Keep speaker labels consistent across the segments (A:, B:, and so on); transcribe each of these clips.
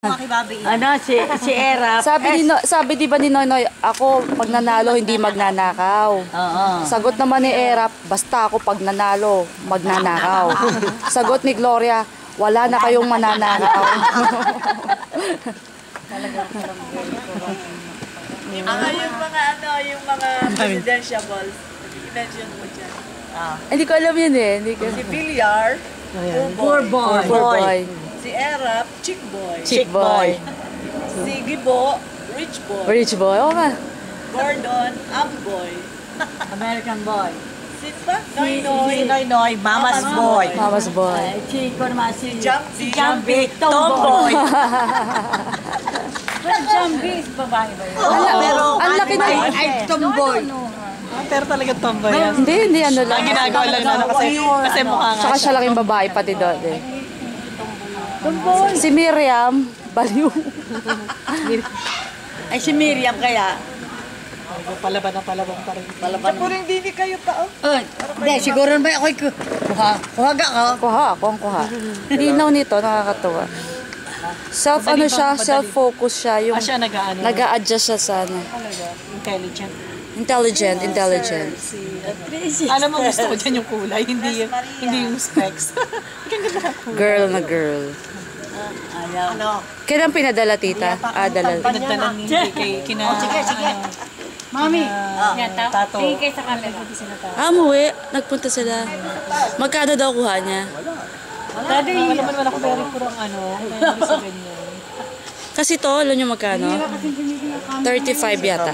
A: Ano, si Erap.
B: Sabi di ba ni Noynoy, ako pag nanalo hindi magnanakaw.
A: Oo.
B: Sagot naman ni Erap, basta ako pag nanalo, magnanakaw. Sagot ni Gloria, wala na kayong mananakaw.
C: Yung mga presidential balls. I-mention mo dyan.
B: Hindi ko alam yun eh. Hindi ko.
C: Si Villar,
A: Poor boy.
B: Poor boy.
C: si Erap, chick boy.
B: Chick boy.
C: Si Gibo, rich boy.
B: Rich boy. Oo nga.
C: Gordon, am boy.
A: American boy.
C: Si Noynoy,
A: Noynoy, mama's boy.
B: Mama's boy.
A: Chico naman si
C: Jumpy.
A: Jumpy, tomboy. Pero Jumpy is babae ba yun?
C: pero
B: Ang laki na.
A: Ay, tomboy.
C: pero talagang tomboy yan.
B: Hindi ano lang.
C: Ang ginagawa lang na kasi mukha nga
B: Saka siya lang yung babae pati doon eh. Si Miriam, baliw.
A: Ay, si Miriam kaya.
C: Palaban pa rin. Palaban. Sa puring dini kayo pa, oh.
A: Hindi, siguro ba ako'y kuhaga ka?
B: Kuha, ako ang kuha. Linaw nito, nakakatuwa. Ano siya, self-focus siya. Yung
C: Siya nag-aano.
B: nag-a-adjust siya sa ano.
C: Intelligent.
B: Intelligent.
C: Alam mo, gusto ko dyan yung kulay, hindi yung specs.
B: Girl na girl.
A: Ano?
B: Kailan pinadala, tita? Dala.
C: Pinagdala ni kay kina...
A: Sige. Mami,
C: Tato.
A: tingin kayo sa camera.
B: Umuwi. Nagpunta sila. Magkano daw kuha niya?
C: Alam mo naman ako very purong kaya gusto ganyan.
B: Kasi to, alam niyo magkano? 35 yata.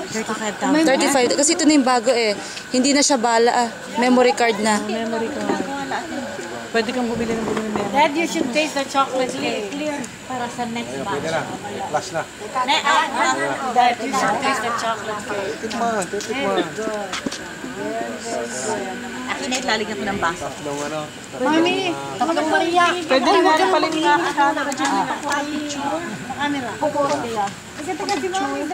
B: 35. Kasi ito na yung bago eh. Hindi na siya bala ah. Memory card na.
C: Memory ko. Pwede kang bumili ng memory.
A: Dad, you should taste the chocolate clear para sa next batch.
D: Flash na.
A: Dad, you should taste the chocolate cake.
D: Tikman.
C: Akin na ilalagyan ko ng baso.
D: Tatlong ano.
A: Mami, tatlong Maria.
C: Pwede rin natin palinihan.
A: Camera. Kasi taga si Mami.